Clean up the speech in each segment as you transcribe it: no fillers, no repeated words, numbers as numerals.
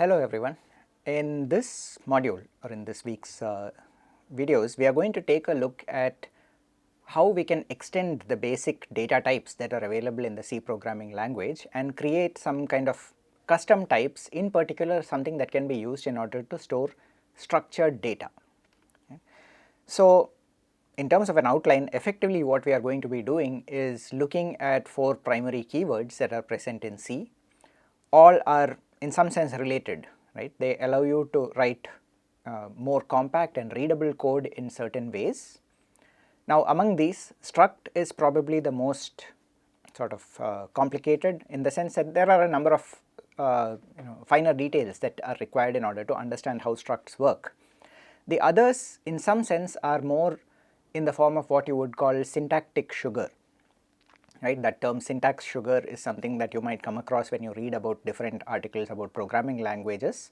Hello everyone. In this module or in this week's videos, we are going to take a look at how we can extend the basic data types that are available in the C programming language and create some kind of custom types, in particular something that can be used in order to store structured data. Okay. So, in terms of an outline, effectively what we are going to be doing is looking at 4 primary keywords that are present in C. All are in some sense related, right? They allow you to write more compact and readable code in certain ways. Now among these, struct is probably the most sort of complicated, in the sense that there are a number of finer details that are required in order to understand how structs work. The others in some sense are more in the form of what you would call syntactic sugar. Right, that term syntax sugar is something that you might come across when you read about different articles about programming languages.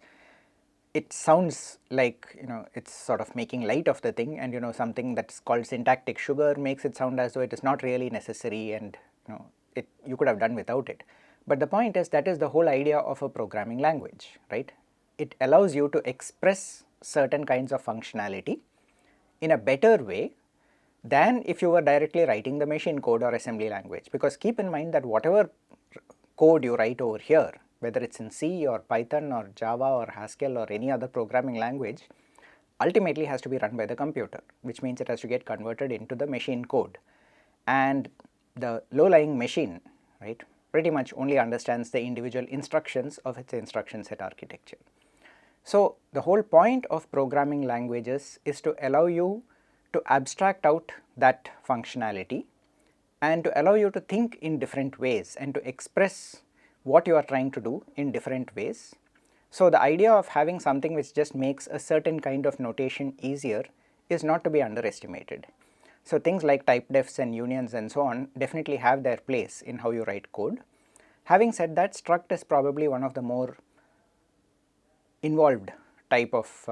It sounds like it's sort of making light of the thing, and something that's called syntactic sugar makes it sound as though it is not really necessary, and you could have done without it. But the point is, that is the whole idea of a programming language, right? It allows you to express certain kinds of functionality in a better way than if you were directly writing the machine code or assembly language, because keep in mind that whatever code you write over here, whether it's in C or Python or Java or Haskell or any other programming language, ultimately has to be run by the computer, which means it has to get converted into the machine code. And the low-lying machine, right, pretty much only understands the individual instructions of its instruction set architecture. So the whole point of programming languages is to allow you to abstract out that functionality and to allow you to think in different ways and to express what you are trying to do in different ways. So the idea of having something which just makes a certain kind of notation easier is not to be underestimated. So things like typedefs and unions and so on definitely have their place in how you write code. Having said that, struct is probably one of the more involved type of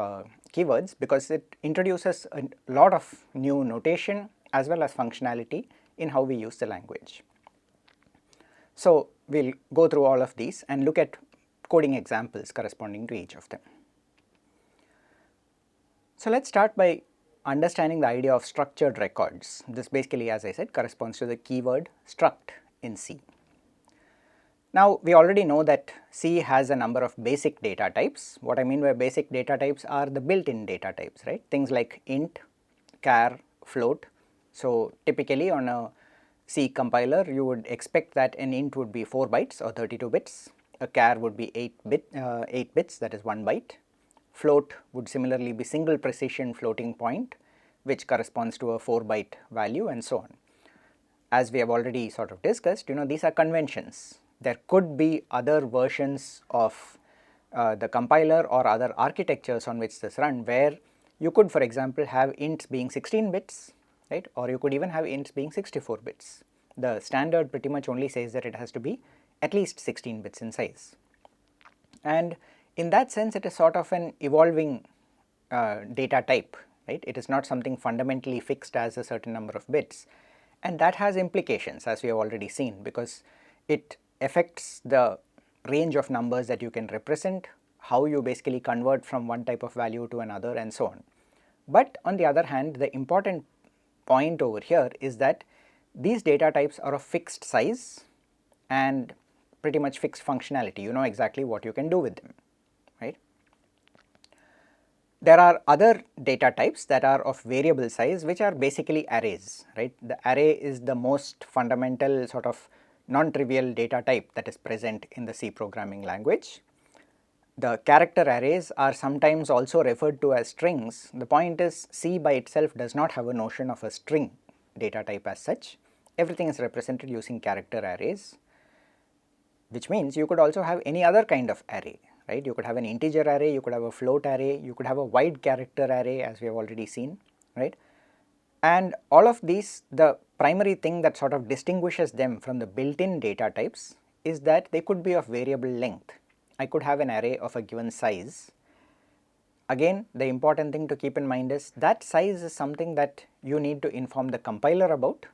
keywords, because it introduces a lot of new notation as well as functionality in how we use the language. So we'll go through all of these and look at coding examples corresponding to each of them. So let's start by understanding the idea of structured records. This basically, as I said, corresponds to the keyword struct in C. Now we already know that C has a number of basic data types. What I mean by basic data types are the built-in data types, right? Things like int, char, float. So typically on a C compiler you would expect that an int would be 4 bytes or 32 bits, a char would be 8 bits, that is 1 byte. Float would similarly be single precision floating point, which corresponds to a 4 byte value, and so on. As we have already sort of discussed, these are conventions. There could be other versions of the compiler or other architectures on which this run, where you could, for example, have ints being 16 bits, right, or you could even have ints being 64 bits. The standard pretty much only says that it has to be at least 16 bits in size. And in that sense, it is sort of an evolving data type, right? It is not something fundamentally fixed as a certain number of bits, and that has implications, as we have already seen, because it affects the range of numbers that you can represent, how you basically convert from one type of value to another, and so on. But on the other hand, the important point over here is that these data types are of fixed size and pretty much fixed functionality. You know exactly what you can do with them, right? There are other data types that are of variable size, which are basically arrays, right? The array is the most fundamental sort of non-trivial data type that is present in the C programming language. The character arrays are sometimes also referred to as strings. The point is, C by itself does not have a notion of a string data type as such. Everything is represented using character arrays, which means you could also have any other kind of array, right? You could have an integer array, you could have a float array, you could have a wide character array, as we have already seen, right? And all of these, the primary thing that sort of distinguishes them from the built-in data types is that they could be of variable length. I could have an array of a given size. Again, the important thing to keep in mind is that size is something that you need to inform the compiler about,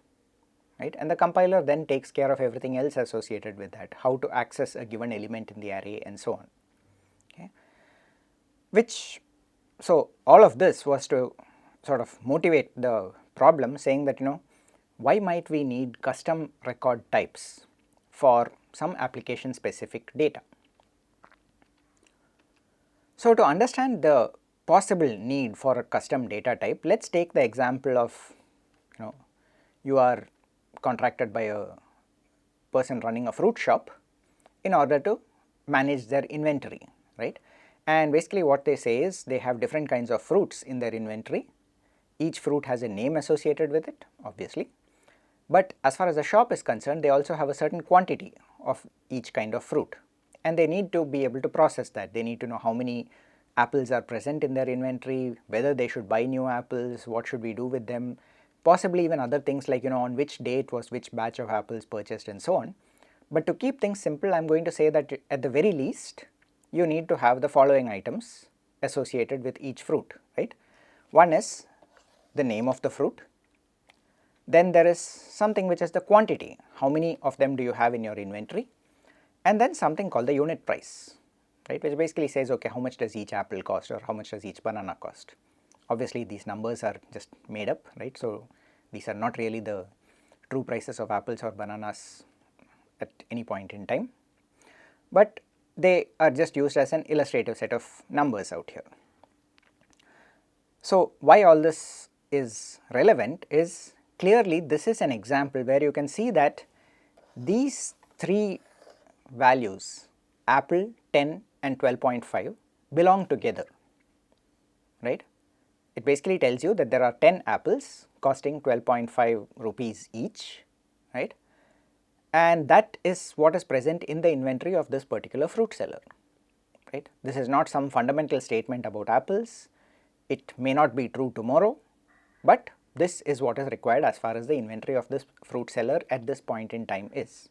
right? And the compiler then takes care of everything else associated with that, how to access a given element in the array and so on. Okay. So all of this was to sort of motivate the problem, saying that why might we need custom record types for some application specific data. So to understand the possible need for a custom data type, let us take the example of you are contracted by a person running a fruit shop in order to manage their inventory, right. And basically what they say is they have different kinds of fruits in their inventory. Each fruit has a name associated with it, obviously, but as far as the shop is concerned, they also have a certain quantity of each kind of fruit, and they need to be able to process that. They need to know how many apples are present in their inventory, whether they should buy new apples, what should we do with them, possibly even other things like on which date was which batch of apples purchased and so on. But to keep things simple, I am going to say that at the very least you need to have the following items associated with each fruit, right. One is the name of the fruit, then there is something which is the quantity, how many of them do you have in your inventory, and then something called the unit price, right, which basically says okay, how much does each apple cost or how much does each banana cost. Obviously these numbers are just made up, right, so these are not really the true prices of apples or bananas at any point in time, but they are just used as an illustrative set of numbers out here. So why all this is relevant is clearly this is an example where you can see that these three values, apple, 10 and 12.5, belong together, right. It basically tells you that there are 10 apples costing 12.5 rupees each, right, and that is what is present in the inventory of this particular fruit seller, right. This is not some fundamental statement about apples. It may not be true tomorrow, but this is what is required as far as the inventory of this fruit seller at this point in time is.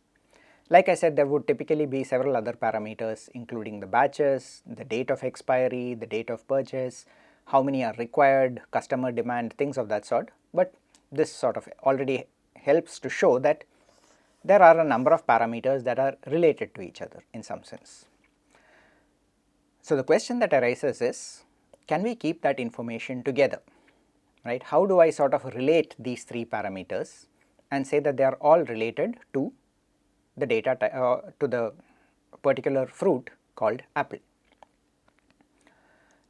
Like I said, there would typically be several other parameters including the batches, the date of expiry, the date of purchase, how many are required, customer demand, things of that sort, but this sort of already helps to show that there are a number of parameters that are related to each other in some sense. So the question that arises is, can we keep that information together, right? How do I sort of relate these three parameters and say that they are all related to the data to the particular fruit called apple?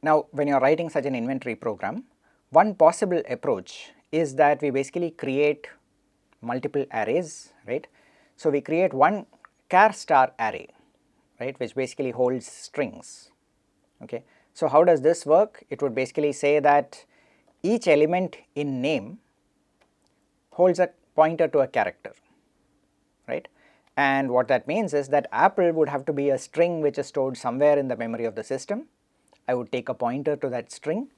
Now when you are writing such an inventory program, one possible approach is that we basically create multiple arrays, right. So we create one char star array, right, which basically holds strings, okay. So how does this work? It would basically say that each element in name holds a pointer to a character, right, and what that means is that apple would have to be a string which is stored somewhere in the memory of the system. I would take a pointer to that string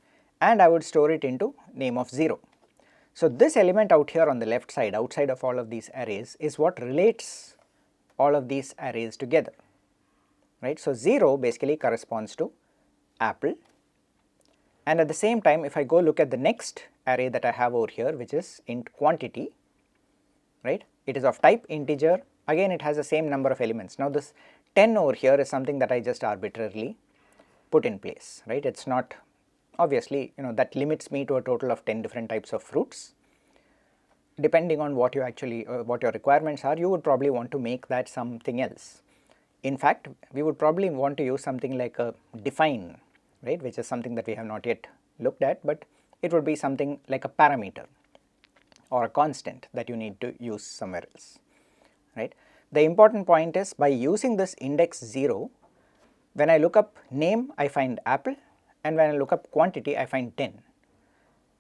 and I would store it into name of 0. So this element out here on the left side, outside of all of these arrays, is what relates all of these arrays together, right. So 0 basically corresponds to apple, and at the same time if I go look at the next array that I have over here, which is int quantity, right, it is of type integer. Again it has the same number of elements. Now this 10 over here is something that I just arbitrarily put in place, right. It is not, obviously that limits me to a total of 10 different types of fruits. Depending on what you actually what your requirements are, you would probably want to make that something else. In fact, we would probably want to use something like a define, right, which is something that we have not yet looked at, but it would be something like a parameter or a constant that you need to use somewhere else, right. The important point is, by using this index 0, when I look up name I find apple, and when I look up quantity I find 10,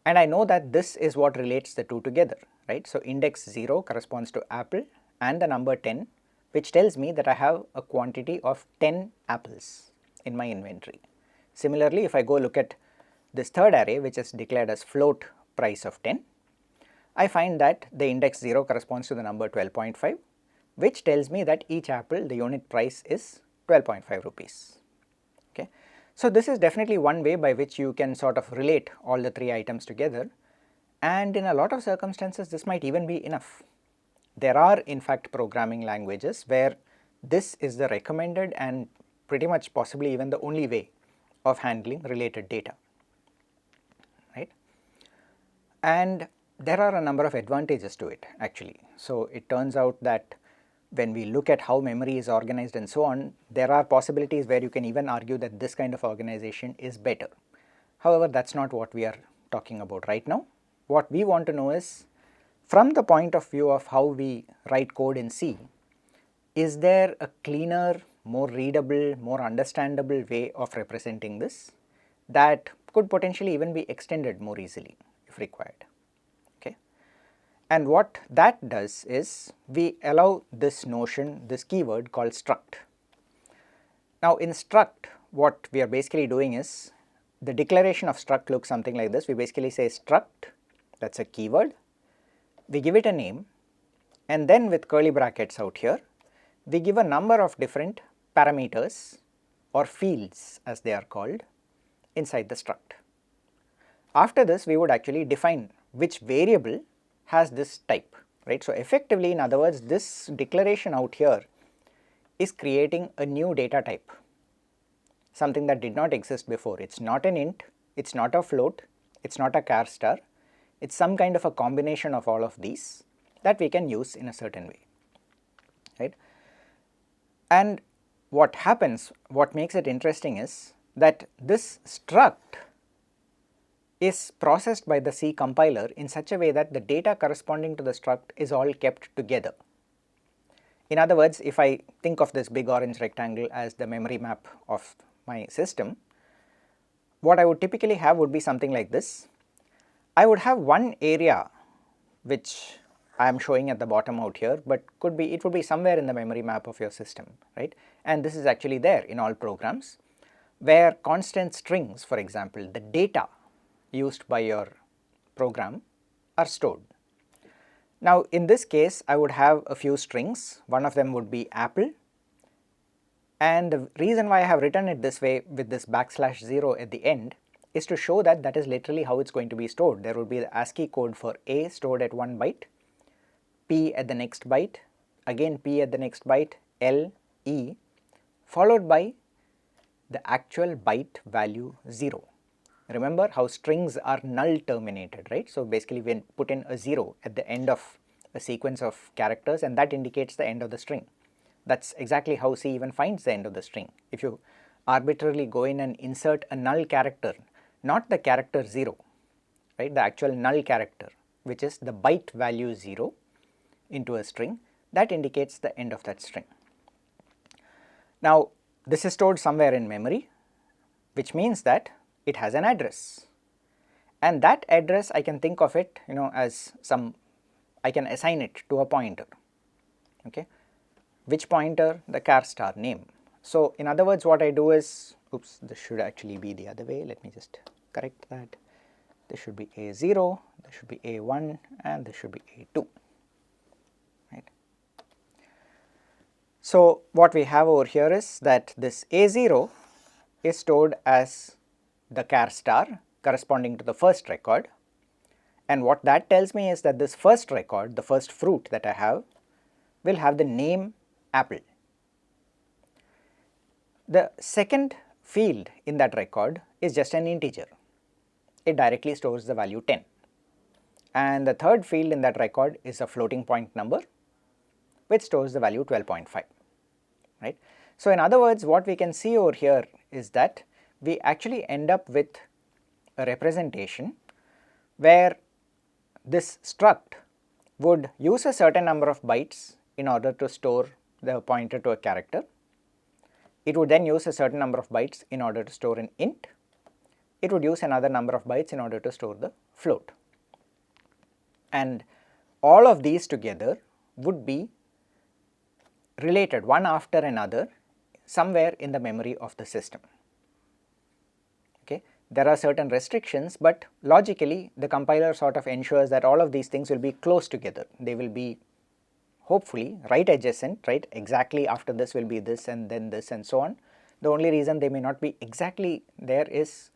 and I know that this is what relates the two together, right. So index 0 corresponds to apple and the number 10, which tells me that I have a quantity of 10 apples in my inventory. Similarly, if I go look at this third array, which is declared as float price of 10, I find that the index 0 corresponds to the number 12.5, which tells me that each apple, the unit price is 12.5 rupees, okay. So this is definitely one way by which you can sort of relate all the three items together, and in a lot of circumstances this might even be enough. There are in fact programming languages where this is the recommended and pretty much possibly even the only way of handling related data, right? And there are a number of advantages to it actually. So it turns out that when we look at how memory is organized and so on, there are possibilities where you can even argue that this kind of organization is better. However, that is not what we are talking about right now. What we want to know is, from the point of view of how we write code in C, is there a cleaner, more readable, more understandable way of representing this that could potentially even be extended more easily if required, okay? And what that does is we allow this notion, this keyword called struct. Now in struct, what we are basically doing is, the declaration of struct looks something like this. We basically say struct, that's a keyword, we give it a name, and then with curly brackets out here, we give a number of different parameters or fields as they are called inside the struct. After this, we would actually define which variable has this type, right? So effectively, in other words, this declaration out here is creating a new data type, something that did not exist before. It's not an int, it's not a float, it's not a char star, it's some kind of a combination of all of these that we can use in a certain way, right? And what happens, what makes it interesting is that this struct is processed by the C compiler in such a way that the data corresponding to the struct is all kept together. In other words, if I think of this big orange rectangle as the memory map of my system, what I would typically have would be something like this. I would have one area which I am showing at the bottom out here, but it would be somewhere in the memory map of your system, right? And this is actually there in all programs, where constant strings, for example, the data used by your program are stored. Now in this case, I would have a few strings. One of them would be apple, and the reason why I have written it this way with this \0 at the end is to show that that is literally how it's going to be stored. There will be the ASCII code for A stored at 1 byte, P at the next byte, again P at the next byte, L, E, followed by the actual byte value 0. Remember how strings are null terminated, right? So basically we put in a 0 at the end of a sequence of characters, and that indicates the end of the string. That's exactly how C even finds the end of the string. If you arbitrarily go in and insert a null character, not the character 0, right, the actual null character, which is the byte value 0 into a string, that indicates the end of that string. Now this is stored somewhere in memory, which means that it has an address, and that address I can think of it, as I can assign it to a pointer, okay? Which pointer? The char star name. So in other words, what I do is, oops, this should actually be the other way, let me just correct that. This should be A0, this should be A1, and this should be A2, right? So what we have over here is that this A0 is stored as the char star corresponding to the first record, and what that tells me is that this first record, the first fruit that I have, will have the name apple. The second field in that record is just an integer. It directly stores the value 10, and the third field in that record is a floating point number which stores the value 12.5, right? So in other words, what we can see over here is that we actually end up with a representation where this struct would use a certain number of bytes in order to store the pointer to a character. It would then use a certain number of bytes in order to store an int. It would use another number of bytes in order to store the float. And all of these together would be related one after another somewhere in the memory of the system. Okay. There are certain restrictions, but logically the compiler sort of ensures that all of these things will be close together. They will be hopefully right adjacent, right? Exactly after this will be this and then this and so on. The only reason they may not be exactly there is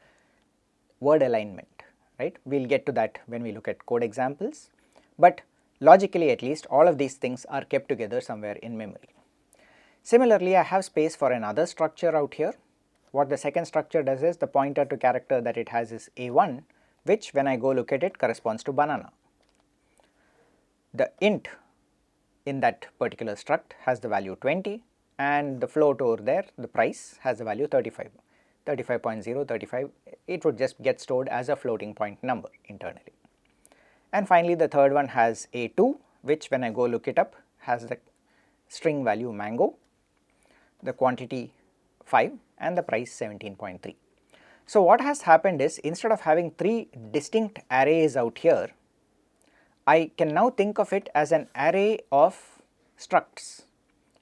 word alignment, right? We will get to that when we look at code examples, but logically at least all of these things are kept together somewhere in memory. Similarly, I have space for another structure out here, What the second structure does is the pointer to character that it has is A1, which when I go look at it corresponds to banana. The int in that particular struct has the value 20 and the float over there, the price, has the value 35, 35.035, it would just get stored as a floating point number internally. And finally the third one has A2, which when I go look it up has the string value mango, the quantity 5 and the price 17.3. So what has happened is, instead of having 3 distinct arrays out here, I can now think of it as an array of structs,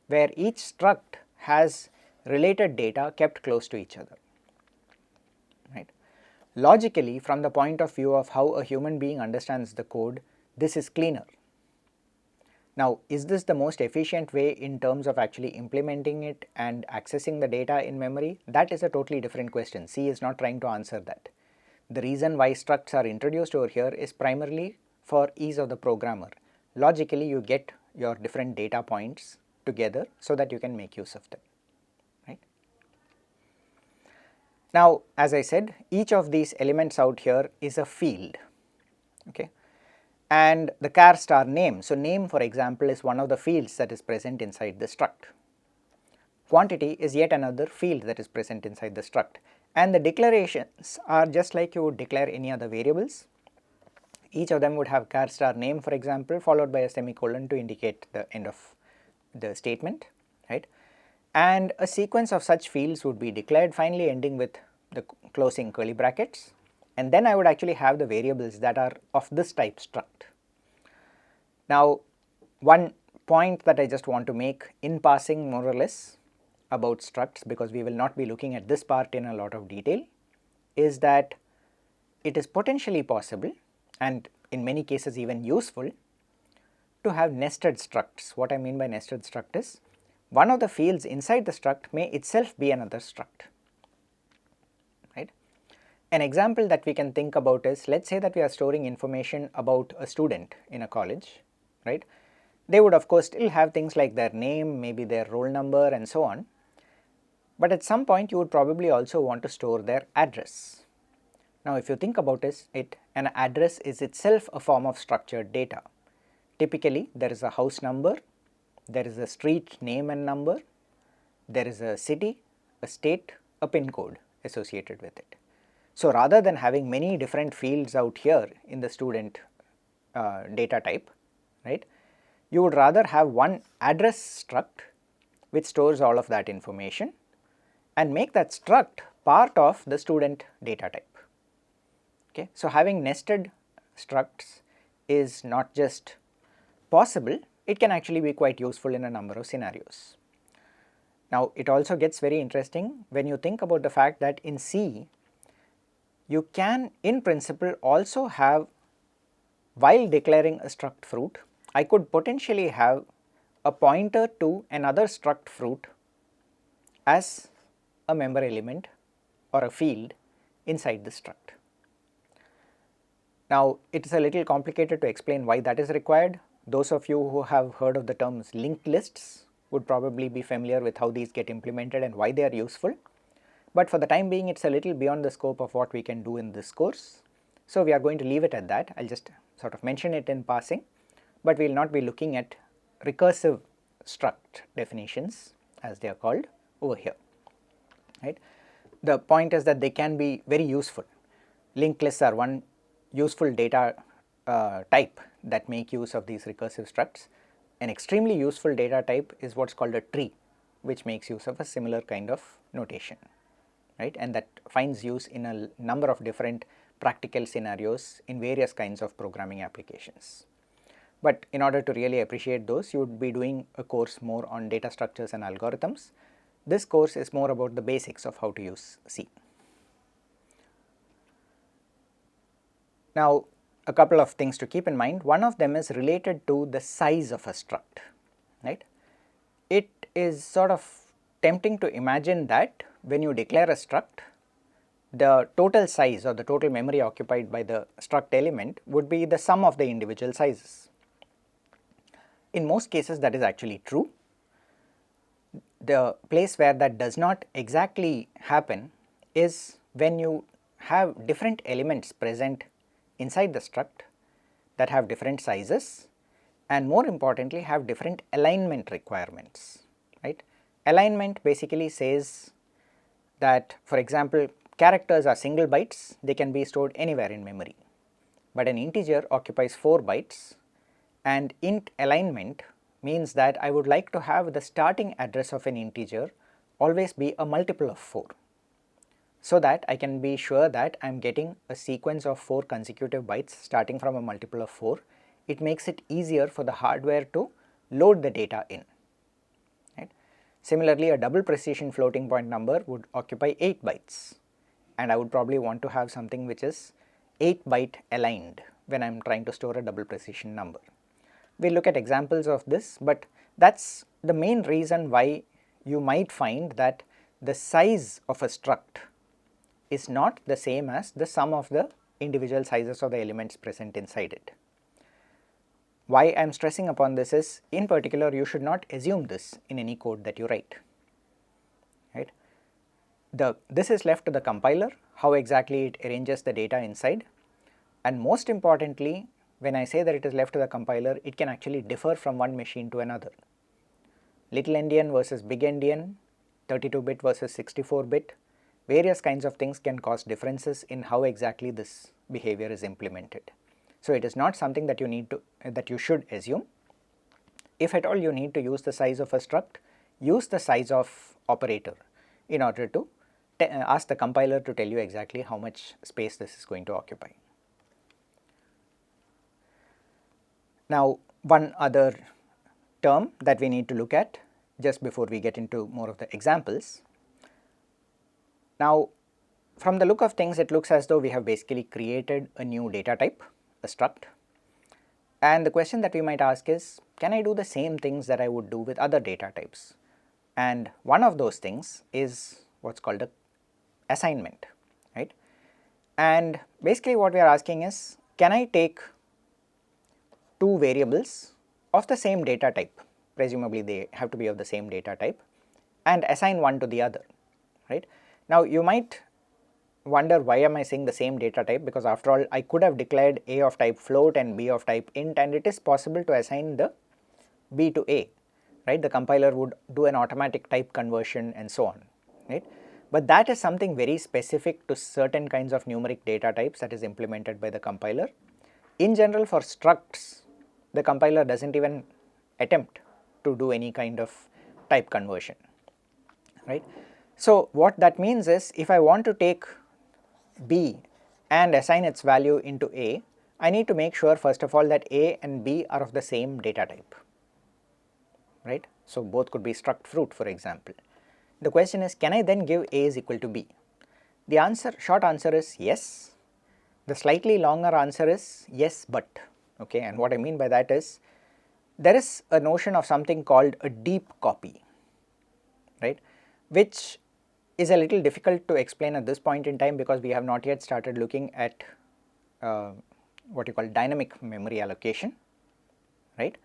where each struct has related data kept close to each other, right. Logically, from the point of view of how a human being understands the code, this is cleaner. Now, is this the most efficient way in terms of actually implementing it and accessing the data in memory? That is a totally different question. C is not trying to answer that. The reason why structs are introduced over here is primarily for ease of the programmer. Logically, you get your different data points together so that you can make use of them, right. Now, as I said, each of these elements out here is a field, okay, and the char star name. So, name for example is one of the fields that is present inside the struct. Quantity is yet another field that is present inside the struct, and the declarations are just like you would declare any other variables. Each of them would have char star name, for example, followed by a semicolon to indicate the end of the statement, right, and a sequence of such fields would be declared, finally ending with the closing curly brackets, and then I would actually have the variables that are of this type struct. Now, one point that I just want to make in passing more or less about structs, because we will not be looking at this part in a lot of detail, is that it is potentially possible and in many cases even useful to have nested structs. What I mean by nested struct is, one of the fields inside the struct may itself be another struct, right. An example that we can think about is, let's say that we are storing information about a student in a college, right. They would of course still have things like their name, maybe their roll number and so on, but at some point you would probably also want to store their address. Now, if you think about it, an address is itself a form of structured data. Typically, there is a house number, there is a street name and number, there is a city, a state, a pin code associated with it. So, rather than having many different fields out here in the student data type, right, you would rather have one address struct which stores all of that information and make that struct part of the student data type. Okay. So, having nested structs is not just possible, it can actually be quite useful in a number of scenarios. Now, it also gets very interesting when you think about the fact that in C, you can in principle also have, while declaring a struct fruit, I could potentially have a pointer to another struct fruit as a member element or a field inside the struct. Now, it is a little complicated to explain why that is required. Those of you who have heard of the terms linked lists would probably be familiar with how these get implemented and why they are useful, but for the time being it is a little beyond the scope of what we can do in this course. So, we are going to leave it at that. I will just sort of mention it in passing, but we will not be looking at recursive struct definitions as they are called over here, right. The point is that they can be very useful. Linked lists are one useful data type that make use of these recursive structs. An extremely useful data type is what is called a tree, which makes use of a similar kind of notation, right, and that finds use in a number of different practical scenarios in various kinds of programming applications. But in order to really appreciate those, you would be doing a course more on data structures and algorithms. This course is more about the basics of how to use C. Now, a couple of things to keep in mind. One of them is related to the size of a struct, right. It is sort of tempting to imagine that when you declare a struct, the total size or the total memory occupied by the struct element would be the sum of the individual sizes. In most cases that is actually true. The place where that does not exactly happen is when you have different elements present inside the struct that have different sizes and more importantly have different alignment requirements, right. Alignment basically says that, for example, characters are single bytes, they can be stored anywhere in memory, but an integer occupies 4 bytes, and int alignment means that I would like to have the starting address of an integer always be a multiple of 4, so that I can be sure that I am getting a sequence of 4 consecutive bytes starting from a multiple of 4. It makes it easier for the hardware to load the data in. Right. Similarly, a double precision floating point number would occupy 8 bytes, and I would probably want to have something which is 8 byte aligned when I am trying to store a double precision number. We will look at examples of this, but that is the main reason why you might find that the size of a struct is not the same as the sum of the individual sizes of the elements present inside it. Why I am stressing upon this is, in particular, you should not assume this in any code that you write, right. This is left to the compiler, how exactly it arranges the data inside, and most importantly, when I say that it is left to the compiler, it can actually differ from one machine to another. Little endian versus big endian, 32-bit versus 64-bit, various kinds of things can cause differences in how exactly this behavior is implemented. So it is not something that you should assume. If at all you need to use the size of a struct, use the size of operator in order to ask the compiler to tell you exactly how much space this is going to occupy. Now, one other term that we need to look at just before we get into more of the examples. Now, from the look of things, it looks as though we have basically created a new data type, a struct, and the question that we might ask is, can I do the same things that I would do with other data types? And one of those things is what's called a assignment, right. And basically what we are asking is, can I take two variables of the same data type, presumably they have to be of the same data type, and assign one to the other, right. Now you might wonder, why am I saying the same data type, because after all I could have declared A of type float and B of type int, and it is possible to assign the B to A, right. The compiler would do an automatic type conversion and so on, right. But that is something very specific to certain kinds of numeric data types that is implemented by the compiler. In general, for structs, the compiler does not even attempt to do any kind of type conversion, right. So what that means is, if I want to take B and assign its value into A, I need to make sure first of all that A and B are of the same data type, right. So both could be struct fruit, for example. The question is, can I then give A is equal to B? The short answer is yes. The slightly longer answer is yes, but, okay. And what I mean by that is, there is a notion of something called a deep copy, right, which is a little difficult to explain at this point in time, because we have not yet started looking at what you call dynamic memory allocation, right.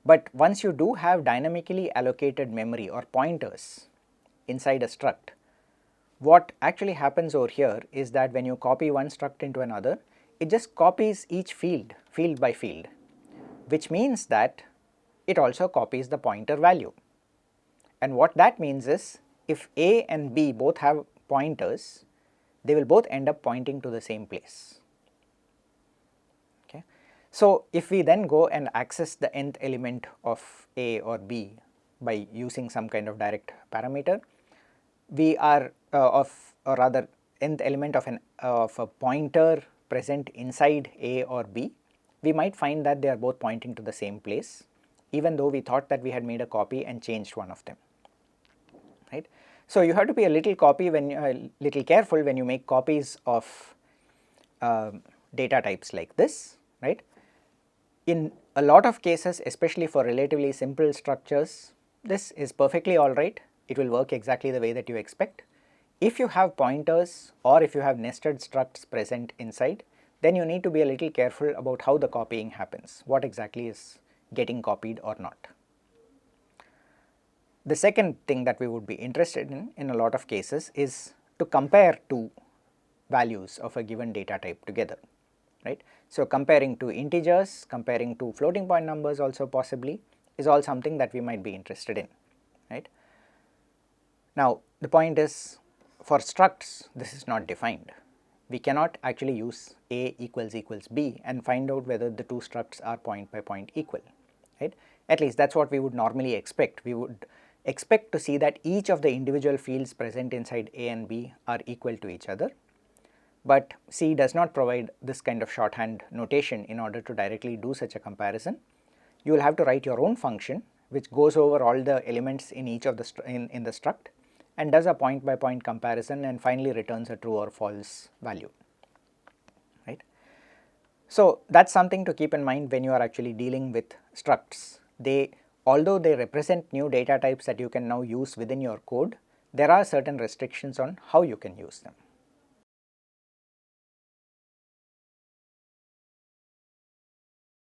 But once you do have dynamically allocated memory or pointers inside a struct, what actually happens over here is that when you copy one struct into another, it just copies each field by field, which means that it also copies the pointer value. And what that means is, if A and B both have pointers, they will both end up pointing to the same place, okay. So if we then go and access the nth element of A or B by using some kind of direct parameter, we are or rather nth element of a pointer present inside A or B, we might find that they are both pointing to the same place, even though we thought that we had made a copy and changed one of them, right. So you have to be a little careful when you make copies of data types like this, right. In a lot of cases, especially for relatively simple structures, this is perfectly alright. It will work exactly the way that you expect. If you have pointers or if you have nested structs present inside, then you need to be a little careful about how the copying happens, what exactly is getting copied or not. the second thing that we would be interested in a lot of cases is to compare two values of a given data type together, right. So, comparing two integers, comparing two floating point numbers also possibly is all something that we might be interested in, right. Now, the point is, for structs this is not defined. We cannot actually use A equals B and find out whether the two structs are point by point equal, right. At least that is what we would normally expect. We would expect to see that each of the individual fields present inside A and B are equal to each other, but C does not provide this kind of shorthand notation in order to directly do such a comparison. You will have to write your own function which goes over all the elements in each of the in the struct and does a point by point comparison and finally returns a true or false value, right. So, that is something to keep in mind when you are actually dealing with structs. Although they represent new data types that you can now use within your code, there are certain restrictions on how you can use them.